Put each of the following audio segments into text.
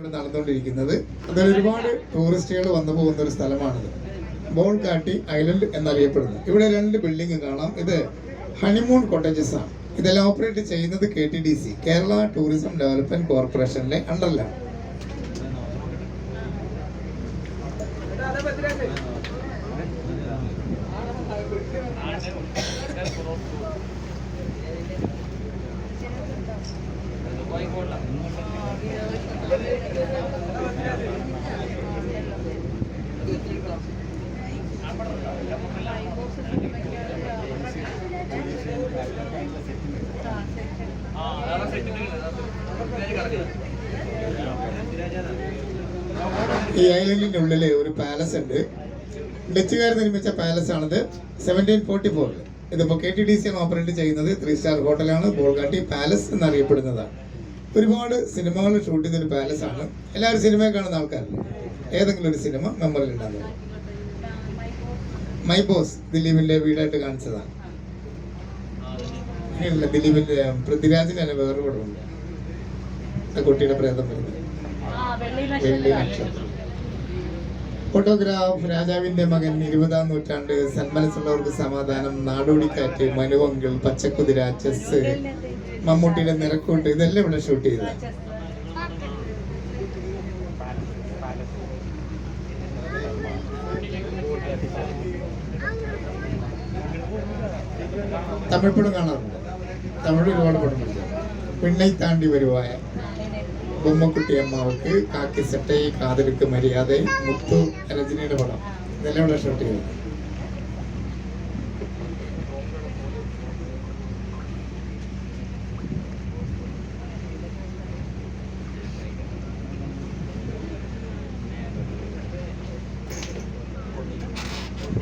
ഇവിടെ നടന്നുകൊണ്ടിരിക്കുന്നത്. അതിൽ ഒരുപാട് ടൂറിസ്റ്റുകൾ വന്നു പോകുന്ന ഒരു സ്ഥലമാണിത്. ബോൾഗാട്ടി ഐലൻഡ് എന്നറിയപ്പെടുന്നു. ഇവിടെ 2 ബിൽഡിംഗ് കാണാം. ഇത് ഹണിമൂൺ കോട്ടേജസ് ആണ്. ഇതെല്ലാം ഓപ്പറേറ്റ് ചെയ്യുന്നത് KTDC, കേരള ടൂറിസം ഡെവലപ്മെന്റ് കോർപ്പറേഷനിലെ അണ്ടറിലാണ്. ഈ ഐലൻഡിന്റെ ഉള്ളില് ഒരു പാലസ് ഉണ്ട്. ഡച്ചുകാർ നിർമ്മിച്ച പാലസ് ആണിത്. 1744. ഇതിപ്പോ KTDC ആണ് ഓപ്പറേറ്റ് ചെയ്യുന്നത്. 3 സ്റ്റാർ ഹോട്ടലാണ്. ബോൾഗാട്ടി പാലസ് എന്നറിയപ്പെടുന്നതാണ്. ഒരുപാട് സിനിമകൾ ഷൂട്ട് ചെയ്തൊരു പാലസ് ആണ്. എല്ലാവരും സിനിമയെ കാണുന്ന ആൾക്കാരല്ലേ? ഏതെങ്കിലും ഒരു സിനിമ മെമ്മറിൽ ഉണ്ടാകും. മൈ ബോസ് ദിലീപിന്റെ വീടായിട്ട് കാണിച്ചതാണ്. ദിലീപിന്റെ പൃഥ്വിരാജിന് തന്നെ വേറെ പടമുണ്ട്. ആ കുട്ടിയുടെ പ്രേതം വരുന്നത് വെള്ളി നക്ഷത്രം. ഫോട്ടോഗ്രാഫ് രാജാവിന്റെ മകൻ, 20-ാം നൂറ്റാണ്ട്, സന്മനസ്സുള്ളവർക്ക് സമാധാനം, നാടോടിക്കാറ്റ്, മനുവങ്കിൾ, പച്ചക്കുതിര, ചെസ്, മമ്മൂട്ടിയുടെ നിറക്കൂട്ട്, ഇതെല്ലാം ഇവിടെ ഷൂട്ട് ചെയ്തത്. തമിഴ് പടം കാണാറുണ്ട്. തമിഴ് ഒരുപാട് പടം പഠിച്ചു. പെണ്ണை താണ്ടി വരുവായ, ബൊമ്മക്കുട്ടി അമ്മാവക്ക്, കാക്കി സെട്ടൈ, കാതലുക്ക് മര്യാദ, മുത്തു, രജനിയുടെ പടം, ഇതെല്ലാം ഇവിടെ ഷൂട്ട് ചെയ്തു.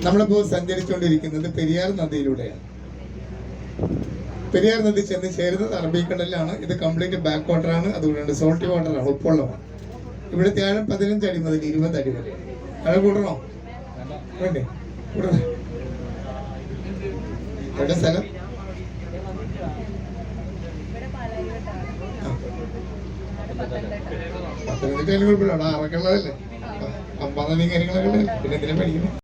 നമ്മളിപ്പോ സഞ്ചരിച്ചുകൊണ്ടിരിക്കുന്നത് പെരിയാർ നദിയിലൂടെയാണ്. പെരിയാർ നദി ചെന്ന് ചേരുന്നത് അറബിക്കടലിലാണ്. ഇത് കംപ്ലീറ്റ് ബാക്ക് വാട്ടർ ആണ്. അതുകൊണ്ട് സോൾട്ടി വാട്ടർ ആണ്, ഉപ്പുള്ളമാണ്. ഇവിടുത്തെ ആഴം 15 അടി മുതൽ 20 അടി വരെ. അത് കൂടണോ? വേണ്ടേ? കൂടണേ? എവിടെ സ്ഥലം? പത്തനംതിട്ട കുഴപ്പമില്ല. അവിടെ അറക്കുള്ളതല്ലേ, 50 കാര്യങ്ങളൊക്കെ പിന്നെ എന്തിനാ പഠിക്കണം.